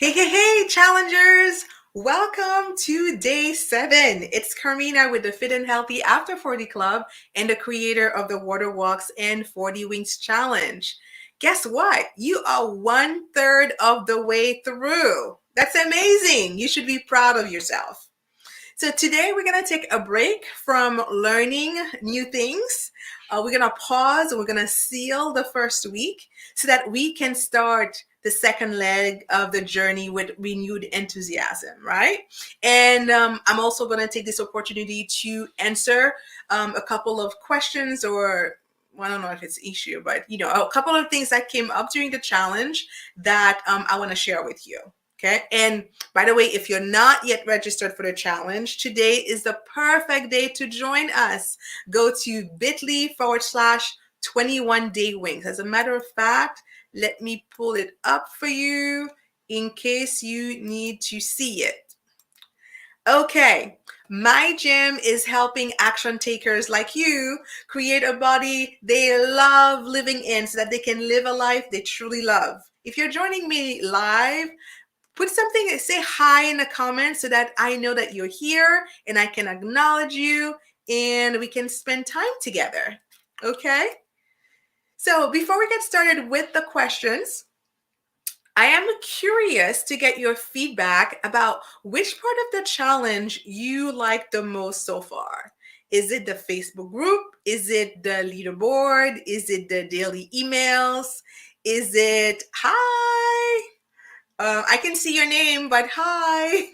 Hey, challengers! Welcome to day 7. It's Carmina with the Fit and Healthy After 40 Club and the creator of the Water Walks and 40 Wings Challenge. Guess what? You are 1/3 of the way through. That's amazing. You should be proud of yourself. So today we're going to take a break from learning new things. We're going to pause. We're going to seal the first week so that we can start the second leg of the journey with renewed enthusiasm, right? And I'm also going to take this opportunity to answer a couple of questions or well, I don't know if it's issue, but a couple of things that came up during the challenge that I want to share with you. Okay. And by the way, if you're not yet registered for the challenge, today is the perfect day to join us. Go to bit.ly/21 day wings. As a matter of fact, let me pull it up for you in case you need to see it. Okay. My gym is helping action takers like you create a body they love living in so that they can live a life they truly love. If you're joining me live, put something, say hi in the comments so that I know that you're here and I can acknowledge you and we can spend time together. Okay? So before we get started with the questions, I am curious to get your feedback about which part of the challenge you like the most so far. Is it the Facebook group? Is it the leaderboard? Is it the daily emails? Is it hi? I can see your name, but hi.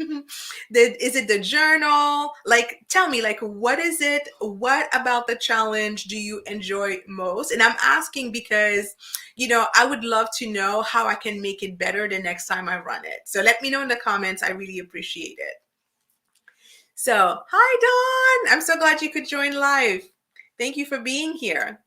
Is it the journal? Like, tell me, like, what is it? What about the challenge do you enjoy most? And I'm asking because, I would love to know how I can make it better the next time I run it. So let me know in the comments. I really appreciate it. So, hi, Dawn. I'm so glad you could join live. Thank you for being here.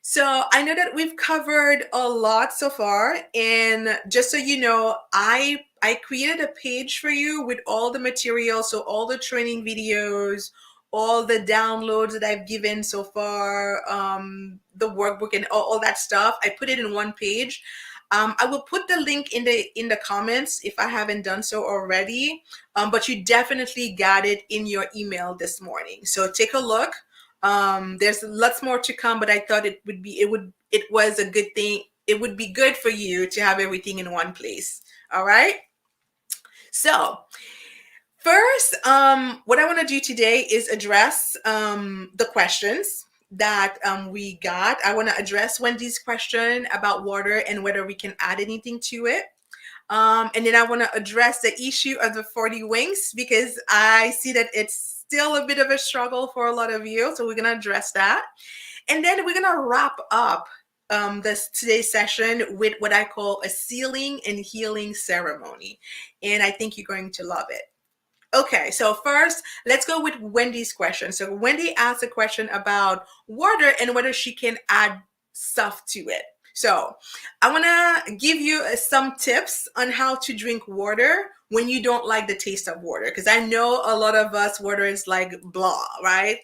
So I know that we've covered a lot so far, and just so you know, I created a page for you with all the material, so all the training videos, all the downloads that I've given so far, the workbook and all that stuff. I put it in one page. I will put the link in the comments if I haven't done so already. But you definitely got it in your email this morning. So take a look. There's lots more to come, but I thought it was a good thing. It would be good for you to have everything in one place. All right. So first, what I want to do today is address the questions that we got. I want to address Wendy's question about water and whether we can add anything to it. And then I want to address the issue of the 40 wings because I see that it's still a bit of a struggle for a lot of you. So we're going to address that. And then we're going to wrap up today's session with what I call a sealing and healing ceremony. And I think you're going to love it. Okay, so first, let's go with Wendy's question. So Wendy asked a question about water and whether she can add stuff to it. So I want to give you some tips on how to drink water when you don't like the taste of water, because I know a lot of us, water is like blah, right?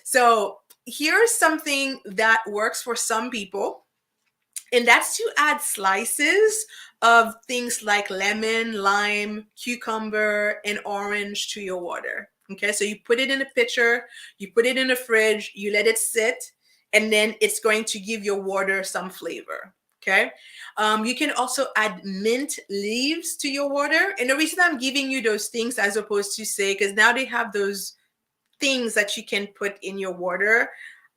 So here's something that works for some people, and that's to add slices of things like lemon, lime, cucumber, and orange to your water. Okay, so you put it in a pitcher, you put it in the fridge, you let it sit, and then it's going to give your water some flavor. Okay, you can also add mint leaves to your water. And the reason I'm giving you those things as opposed to say, because now they have those things that you can put in your water.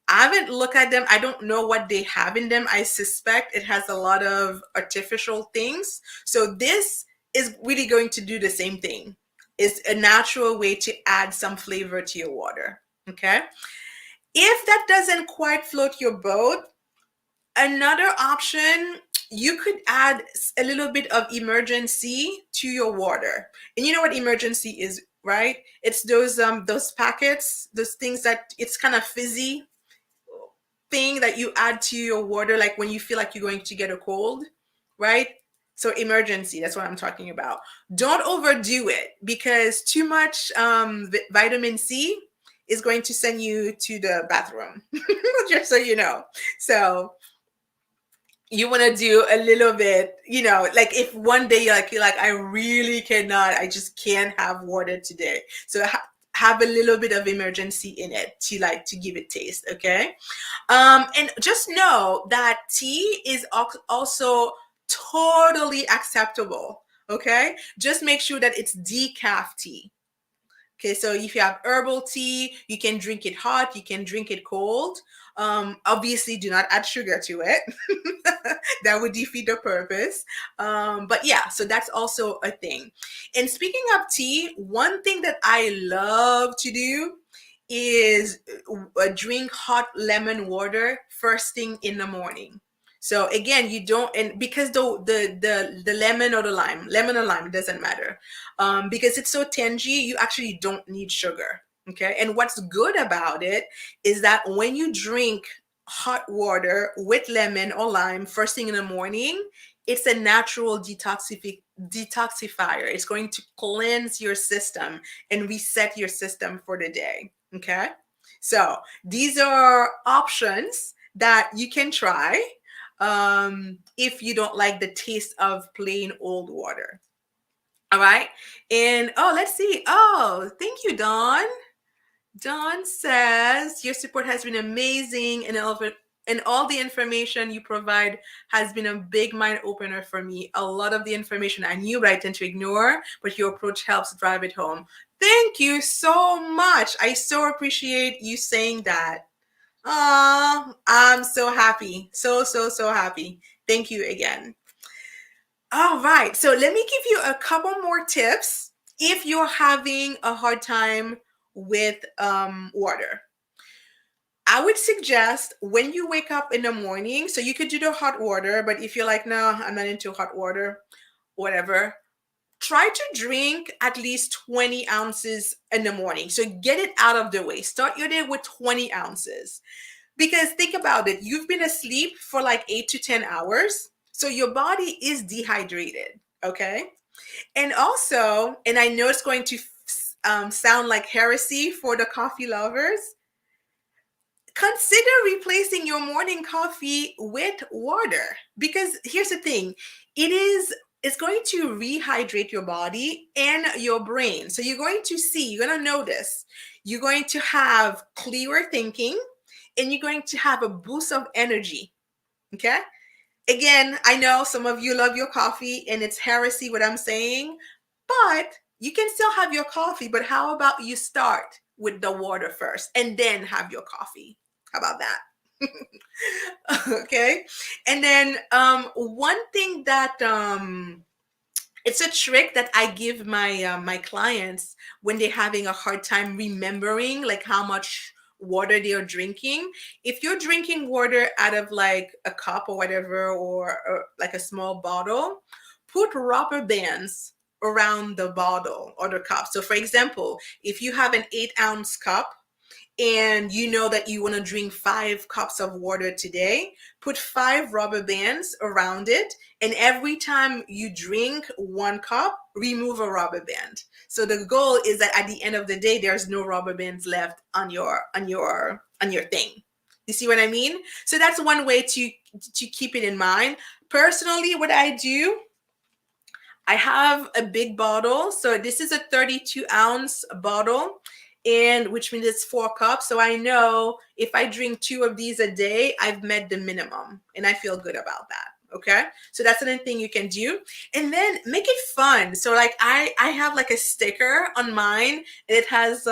I haven't looked at them. I don't know what they have in them. I suspect it has a lot of artificial things. So this is really going to do the same thing. It's a natural way to add some flavor to your water. Okay. If that doesn't quite float your boat, another option, you could add a little bit of emergency to your water. And you know what emergency is, right? It's those packets, those things that it's kind of fizzy thing that you add to your water, like when you feel like you're going to get a cold, right? So emergency, that's what I'm talking about. Don't overdo it because too much vitamin C is going to send you to the bathroom, just so you know. So you want to do a little bit, like if one day you're like, I really cannot, I just can't have water today. So have a little bit of emergency in it to give it taste, okay? And just know that tea is also totally acceptable, okay? Just make sure that it's decaf tea. Okay, so if you have herbal tea, you can drink it hot, you can drink it cold. Obviously, do not add sugar to it. That would defeat the purpose. But yeah, so that's also a thing. And speaking of tea, one thing that I love to do is drink hot lemon water first thing in the morning. So again, you don't, and because the lemon or the lemon or lime, it doesn't matter, because it's so tangy, you actually don't need sugar. Okay, and what's good about it is that when you drink hot water with lemon or lime first thing in the morning, it's a natural detoxifier. It's going to cleanse your system and reset your system for the day. Okay, so these are options that you can try if you don't like the taste of plain old water. All right. And oh, let's see. Oh, thank you, Dawn. Dawn says your support has been amazing, and all the information you provide has been a big mind opener for me. A lot of the information I knew, but I tend to ignore, but your approach helps drive it home. Thank you so much. I so appreciate you saying that. I'm so happy. So happy. Thank you again. All right. So let me give you a couple more tips if you're having a hard time with water. I would suggest when you wake up in the morning, so you could do the hot water, but if you're like, no, I'm not into hot water, whatever, try to drink at least 20 ounces in the morning. So get it out of the way. Start your day with 20 ounces. Because think about it, you've been asleep for like 8 to 10 hours. So your body is dehydrated. Okay. And also, and I know it's going to sound like heresy for the coffee lovers, consider replacing your morning coffee with water. Because here's the thing, it's going to rehydrate your body and your brain. So you're going to notice, you're going to have clearer thinking, and you're going to have a boost of energy. Okay. Again, I know some of you love your coffee and it's heresy what I'm saying, but you can still have your coffee. But how about you start with the water first and then have your coffee? How about that? Okay. And then one thing that it's a trick that I give my clients when they're having a hard time remembering like how much water they are drinking. If you're drinking water out of like a cup or whatever, or like a small bottle, put rubber bands around the bottle or the cup. So for example, if you have an 8-ounce cup and you know that you want to drink 5 cups of water today, put 5 rubber bands around it. And every time you drink 1 cup, remove a rubber band. So the goal is that at the end of the day, there's no rubber bands left on your thing. You see what I mean? So that's one way to keep it in mind. Personally, what I do, I have a big bottle. So this is a 32-ounce bottle, and which means it's 4 cups. So I know if I drink 2 of these a day, I've met the minimum, and I feel good about that. Okay. So that's another thing you can do. And then make it fun. So like I have like a sticker on mine, and it has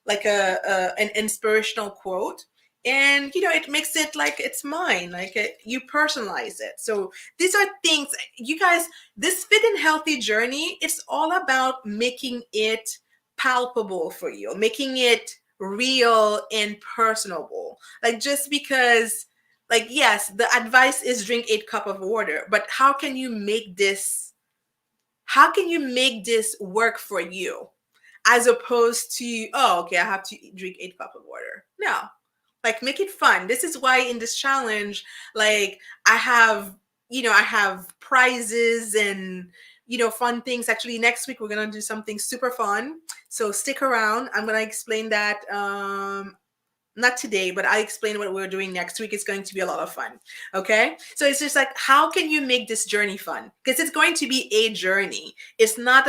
like an inspirational quote. And it makes it like it's mine, like you personalize it. So these are things, you guys, this fit and healthy journey, it's all about making it palpable for you, making it real and personable. Like just because, like, yes, the advice is drink 8 cups of water, but how can you make this work for you, as opposed to, oh, okay, I have to drink 8 cups of water? No, like make it fun. This is why in this challenge, like I have prizes and fun things. Actually, next week we're gonna do something super fun, so stick around. I'm gonna explain that not today, but I explain what we're doing next week. It's going to be a lot of fun. Okay. So it's just like, how can you make this journey fun? Because it's going to be a journey. It's not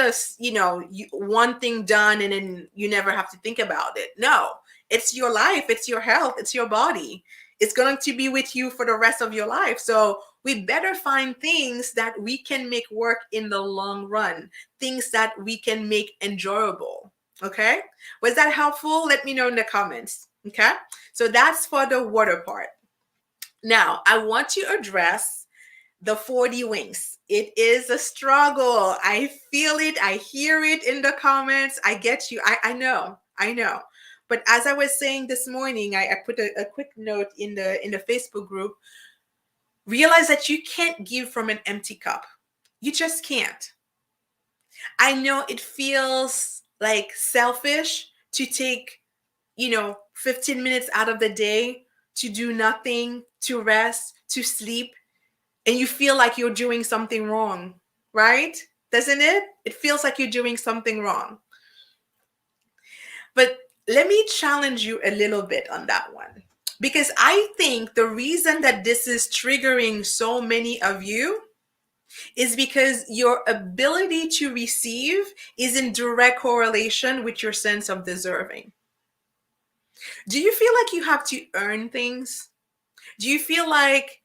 one thing done and then you never have to think about it. No, it's your life. It's your health. It's your body. It's going to be with you for the rest of your life. So we better find things that we can make work in the long run, things that we can make enjoyable. Okay. Was that helpful? Let me know in the comments. Okay. So that's for the water part. Now, I want to address the 40 winks. It is a struggle. I feel it. I hear it in the comments. I get you. I know. I know. But as I was saying this morning, I put a quick note in the Facebook group. Realize that you can't give from an empty cup. You just can't. I know it feels like selfish to take 15 minutes out of the day to do nothing, to rest, to sleep, and you feel like you're doing something wrong, right? Doesn't it? It feels like you're doing something wrong. But let me challenge you a little bit on that one. Because I think the reason that this is triggering so many of you is because your ability to receive is in direct correlation with your sense of deserving. Do you feel like you have to earn things? Do you feel like,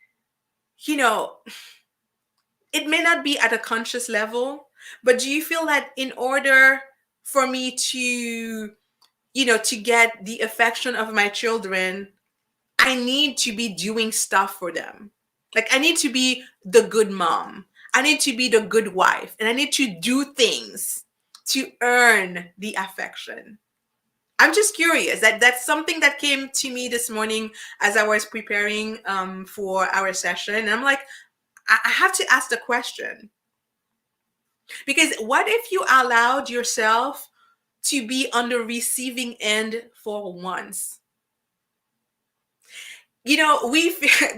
it may not be at a conscious level, but do you feel that in order for me to, to get the affection of my children, I need to be doing stuff for them? Like, I need to be the good mom. I need to be the good wife. And I need to do things to earn the affection. I'm just curious. That's something that came to me this morning as I was preparing for our session. And I'm like, I have to ask the question. Because what if you allowed yourself to be on the receiving end for once?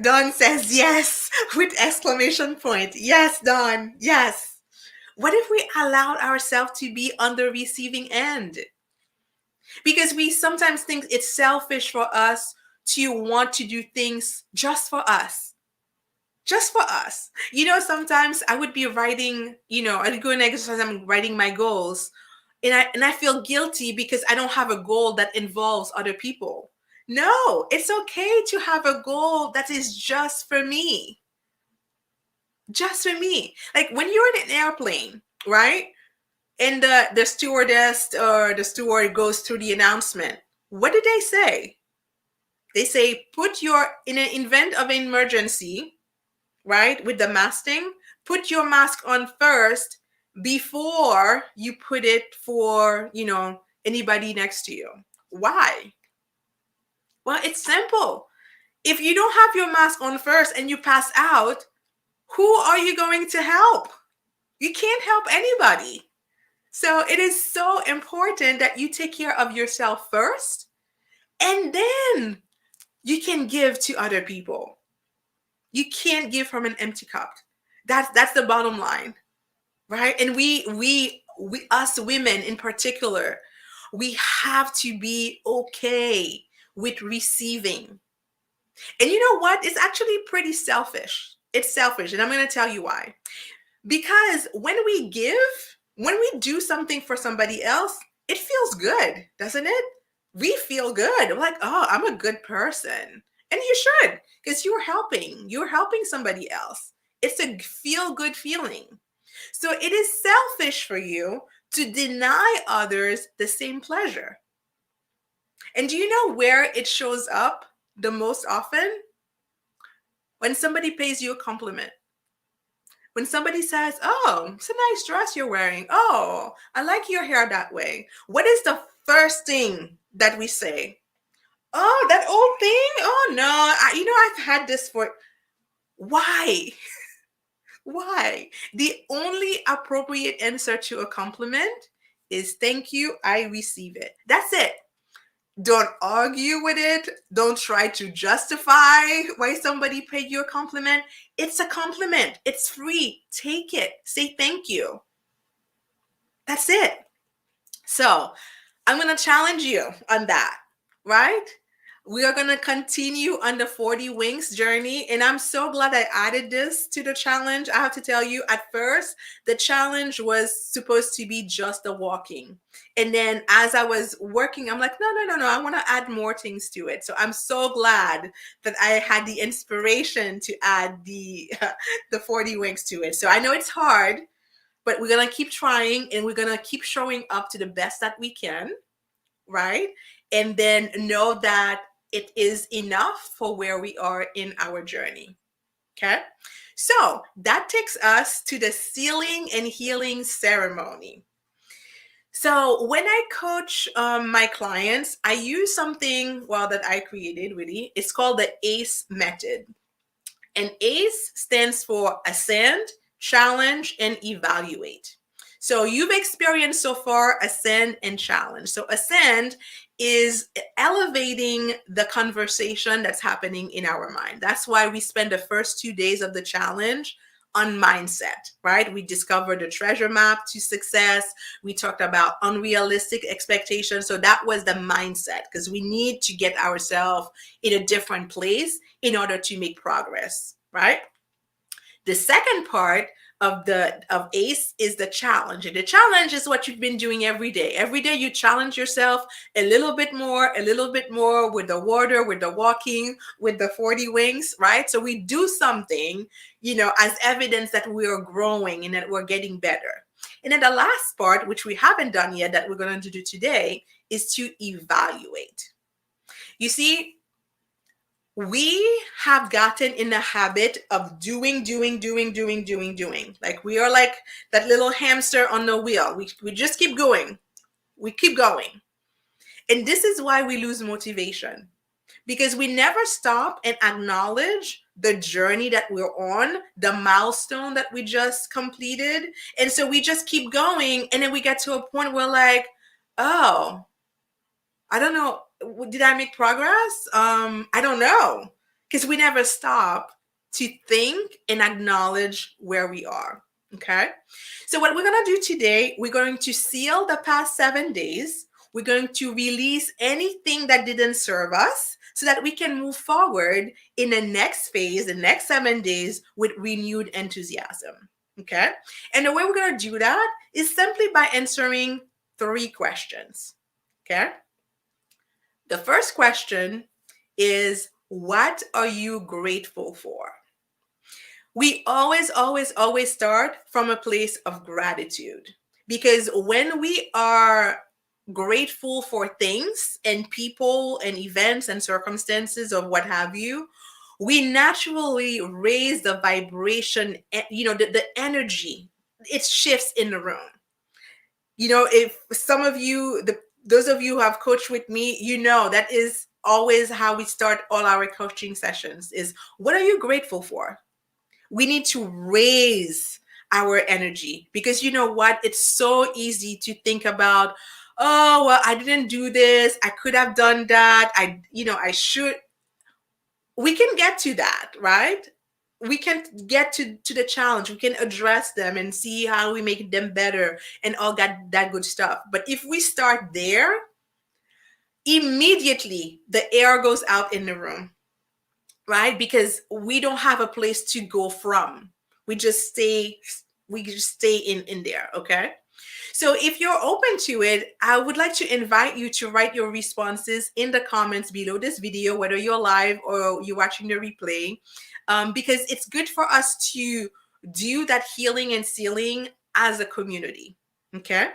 Dawn says yes with exclamation point. Yes, Dawn. Yes. What if we allowed ourselves to be on the receiving end? Because we sometimes think it's selfish for us to want to do things just for us. Just for us. Sometimes I would be writing, I'd go in exercise, I'm writing my goals. And I feel guilty because I don't have a goal that involves other people. No, it's okay to have a goal that is just for me. Just for me. Like when you're in an airplane, right? And the stewardess or the steward goes through the announcement. What did they say? They say, in an event of emergency, right? With the masking, put your mask on first before you put it for, anybody next to you. Why? Well, it's simple. If you don't have your mask on first and you pass out, who are you going to help? You can't help anybody. So it is so important that you take care of yourself first, and then you can give to other people. You can't give from an empty cup. That's the bottom line, right? And we us women in particular, we have to be okay with receiving. And you know what? It's actually pretty selfish. It's selfish, and I'm going to tell you why. Because when we do something for somebody else, it feels good, doesn't it? We feel good. We're like, oh, I'm a good person. And you should, because you're helping somebody else. It's a feel good feeling. So it is selfish for you to deny others the same pleasure. And do you know where it shows up the most often? When somebody pays you a compliment. When somebody says, oh, it's a nice dress you're wearing. Oh, I like your hair that way. What is the first thing that we say? Oh, that old thing? Oh, no, I've had this for... Why? Why? The only appropriate answer to a compliment is thank you, I receive it. That's it. Don't argue with it. Don't try to justify why somebody paid you a compliment. It's a compliment. It's free. Take it. Say thank you. That's it. So I'm going to challenge you on that, right? We are going to continue on the 40 Wings journey. And I'm so glad I added this to the challenge. I have to tell you, at first, the challenge was supposed to be just the walking. And then as I was working, I'm like, no. I want to add more things to it. So I'm so glad that I had the inspiration to add the 40 Wings to it. So I know it's hard, but we're going to keep trying and we're going to keep showing up to the best that we can, right? And then know that it is enough for where we are in our journey. Okay. So that takes us to the sealing and healing ceremony. So when I coach my clients, I use something, well, that I created really. It's called the ACE method. And ACE stands for ascend, challenge, and evaluate. So you've experienced so far ascend and challenge. So ascend is elevating the conversation that's happening in our mind. That's why we spend the first 2 days of the challenge on mindset, right? We discovered the treasure map to success. We talked about unrealistic expectations. So that was the mindset, because we need to get ourselves in a different place in order to make progress, right? The second part of ACE is the challenge. And the challenge is what you've been doing every day. Every day you challenge yourself a little bit more with the water, with the walking, with the 40 wings, right? So we do something, as evidence that we are growing and that we're getting better. And then the last part, which we haven't done yet, that we're going to do today, is to evaluate. You see, we have gotten in the habit of doing. Like we are like that little hamster on the wheel. We just keep going. We keep going. And this is why we lose motivation, because we never stop and acknowledge the journey that we're on, the milestone that we just completed. And so we just keep going. And then we get to a point where like, oh, I don't know. Did I make progress? I don't know. Because we never stop to think and acknowledge where we are. Okay. So what we're going to do today, we're going to seal the past 7 days. We're going to release anything that didn't serve us so that we can move forward in the next phase, the next 7 days, with renewed enthusiasm. Okay. And the way we're going to do that is simply by answering 3 questions. Okay. The first question is, what are you grateful for? We always start from a place of gratitude, because when we are grateful for things and people and events and circumstances or what have you, we naturally raise the vibration, the energy. It shifts in the room. If some of you, those of you who have coached with me, that is always how we start all our coaching sessions is, what are you grateful for? We need to raise our energy, because you know what? It's so easy to think about, oh, well, I didn't do this. I could have done that. I should. We can get to that, right? We can get to the challenge. We can address them and see how we make them better and all that good stuff. But if we start there, immediately the air goes out in the room, right? Because we don't have a place to go from. We just stay in there. Okay. So if you're open to it, I would like to invite you to write your responses in the comments below this video, whether you're live or you're watching the replay, because it's good for us to do that healing and sealing as a community. Okay.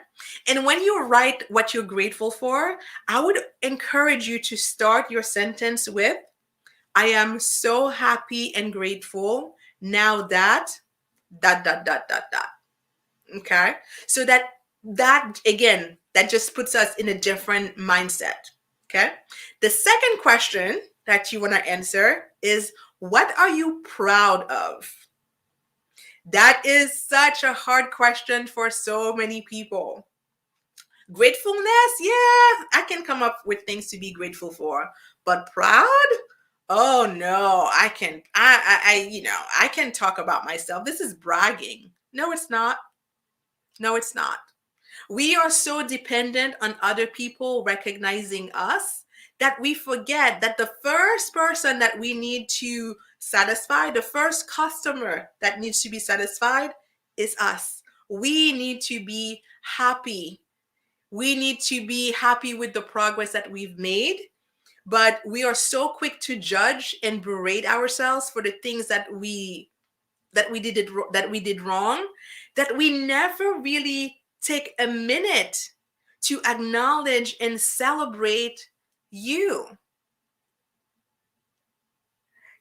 And when you write what you're grateful for, I would encourage you to start your sentence with, I am so happy and grateful now that dot dot dot dot dot. Okay. So that again, that just puts us in a different mindset. Okay. The second question that you want to answer is, what are you proud of? That is such a hard question for so many people. Gratefulness, yeah, I can come up with things to be grateful for, but proud? Oh no, I can I can talk about myself. This is bragging. No, it's not. No, it's not. We are so dependent on other people recognizing us that we forget that the first person that we need to satisfy, the first customer that needs to be satisfied is us. We need to be happy. We need to be happy with the progress that we've made, but we are so quick to judge and berate ourselves for the things that we did wrong, that we never really take a minute to acknowledge and celebrate you.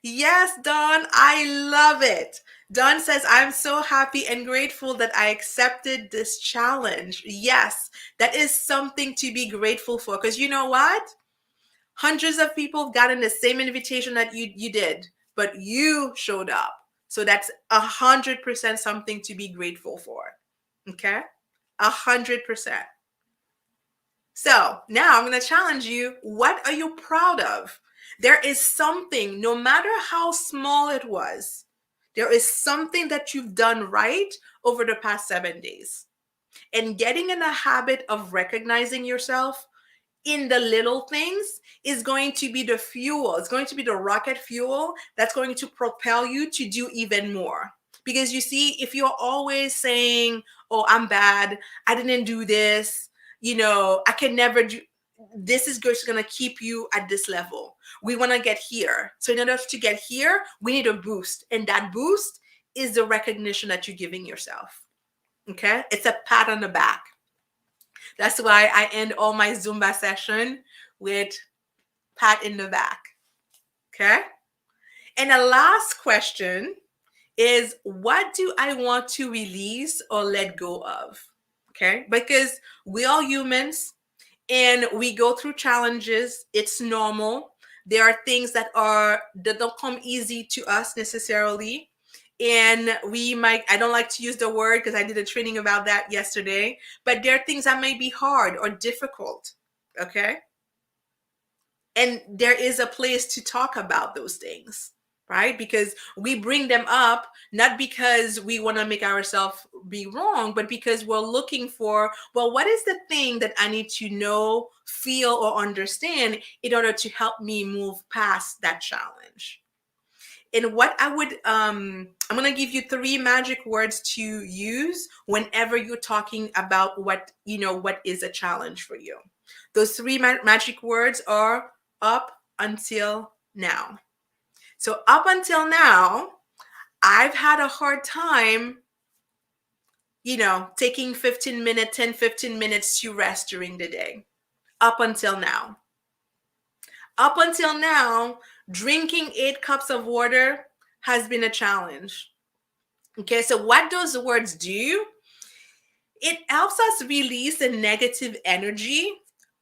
Yes, Dawn, I love it. Dawn says, I'm so happy and grateful that I accepted this challenge. Yes, that is something to be grateful for, because you know what? Hundreds of people have gotten the same invitation that you did, but you showed up. So that's 100% something to be grateful for. Okay? 100%. So now I'm going to challenge you. What are you proud of? There is something, no matter how small it was, there is something that you've done right over the past 7 days. And getting in a habit of recognizing yourself in the little things is going to be the fuel. It's going to be the rocket fuel that's going to propel you to do even more. Because you see, if you're always saying, oh, I'm bad, I didn't do this, I can never do this, is just going to keep you at this level. We want to get here. So in order to get here, we need a boost. And that boost is the recognition that you're giving yourself. Okay? It's a pat on the back. That's why I end all my Zumba session with pat in the back. Okay? And the last question is, what do I want to release or let go of? Okay? Because we all humans and we go through challenges. It's normal. There are things that don't come easy to us necessarily. And I don't like to use the word because I did a training about that yesterday, but there are things that may be hard or difficult. Okay? And there is a place to talk about those things, right? Because we bring them up not because we want to make ourselves be wrong, but because we're looking for, well, what is the thing that I need to know, feel, or understand in order to help me move past that challenge? And what I'm going to give you 3 magic words to use whenever you're talking about what is a challenge for you. Those 3 magic words are up until now. So up until now, I've had a hard time, taking 15 minutes to rest during the day. Up until now. Up until now, drinking 8 cups of water has been a challenge. Okay, so what those words do, it helps us release the negative energy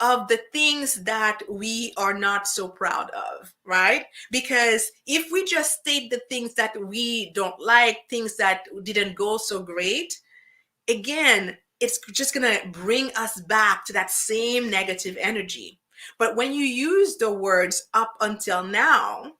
of the things that we are not so proud of, right? Because if we just state the things that we don't like, things that didn't go so great, again, it's just going to bring us back to that same negative energy. But when you use the words up until now,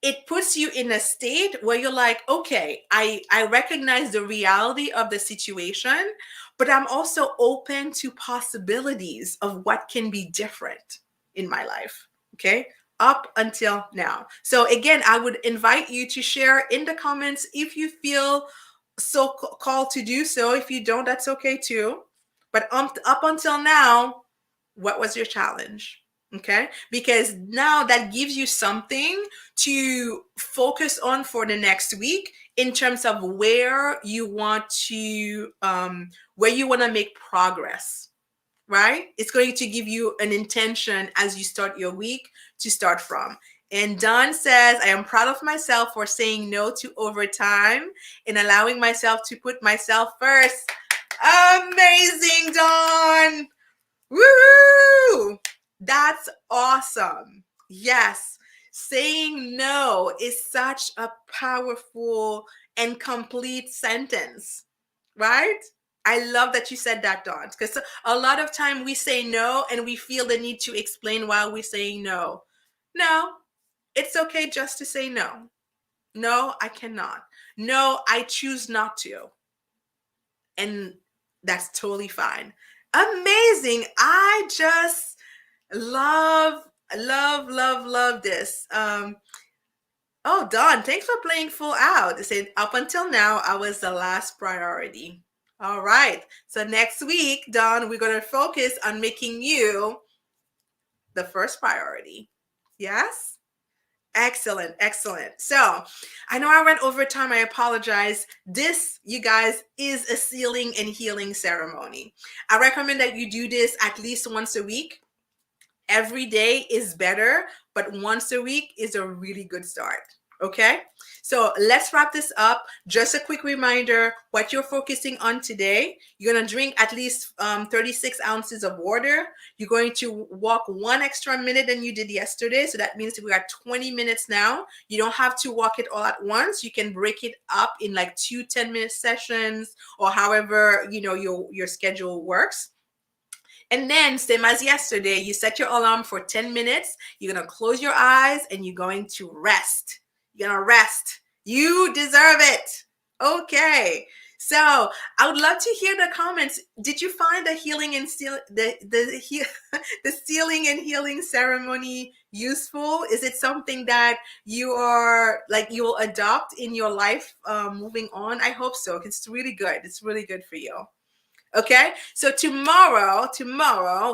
it puts you in a state where you're like, okay, I recognize the reality of the situation, but I'm also open to possibilities of what can be different in my life. Okay. Up until now. So again, I would invite you to share in the comments if you feel so called to do so. If you don't, that's okay too. But up until now, what was your challenge? Okay, because now that gives you something to focus on for the next week in terms of where you want to make progress, right? It's going to give you an intention as you start your week to start from. And Dawn says, I am proud of myself for saying no to overtime and allowing myself to put myself first. Amazing, Dawn. Woo! That's awesome. Yes. Saying no is such a powerful and complete sentence, right? I love that you said that, Dawn, because a lot of time we say no and we feel the need to explain why we're saying no. No, it's okay just to say no. No, I cannot. No, I choose not to. And that's totally fine. Amazing. I just Love, love this. Oh, Dawn, thanks for playing full out. It said, up until now, I was the last priority. All right. So next week, Dawn, we're going to focus on making you the first priority. Yes? Excellent, excellent. So I know I went over time. I apologize. This, you guys, is a sealing and healing ceremony. I recommend that you do this at least once a week. Every day is better, but once a week is a really good start. Okay, so let's wrap this up. Just a quick reminder what you're focusing on today. You're going to drink at least 36 ounces of water. You're going to walk 1 extra minute than you did yesterday. So that means we are 20 minutes now. You don't have to walk it all at once. You can break it up in like 2 10-minute sessions, or however your schedule works. And then, same as yesterday, you set your alarm for 10 minutes. You're going to close your eyes and you're going to rest. You're going to rest. You deserve it. Okay. So I would love to hear the comments. Did you find the healing and the sealing and healing ceremony useful? Is it something that you will adopt in your life moving on? I hope so. It's really good. It's really good for you. Okay, so tomorrow,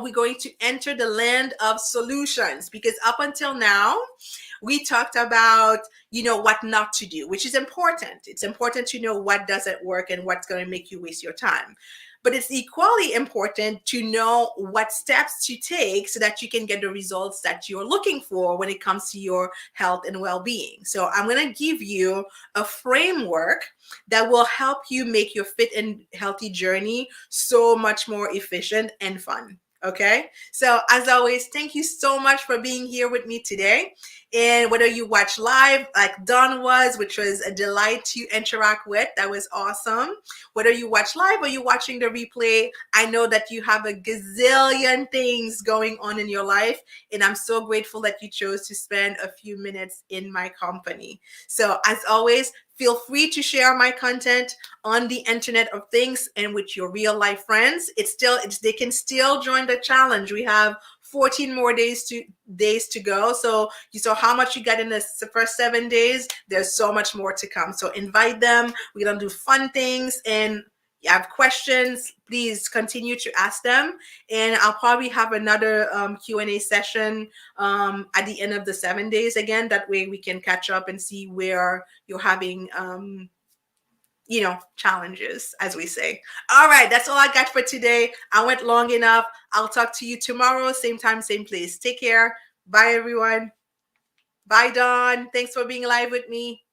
we're going to enter the land of solutions, because up until now, we talked about, what not to do, which is important. It's important to know what doesn't work and what's going to make you waste your time. But it's equally important to know what steps to take so that you can get the results that you're looking for when it comes to your health and well-being. So I'm going to give you a framework that will help you make your fit and healthy journey so much more efficient and fun. Okay, so as always, thank you so much for being here with me today. And whether you watch live like Dawn was, which was a delight to interact with, that was awesome. Whether you watch live or you're watching the replay, I know that you have a gazillion things going on in your life, and I'm so grateful that you chose to spend a few minutes in my company. So as always, feel free to share my content on the Internet of Things and with your real life friends. They can still join the challenge. We have 14 more days to go. So you saw how much you got in the first 7 days. There's so much more to come. So invite them. We're gonna do fun things, and you have questions, please continue to ask them. And I'll probably have another Q&A session at the end of the 7 days again. That way we can catch up and see where you're having challenges, as we say. All right, that's all I got for today. I went long enough. I'll talk to you tomorrow, same time, same place. Take care. Bye, everyone. Bye, Dawn. Thanks for being live with me.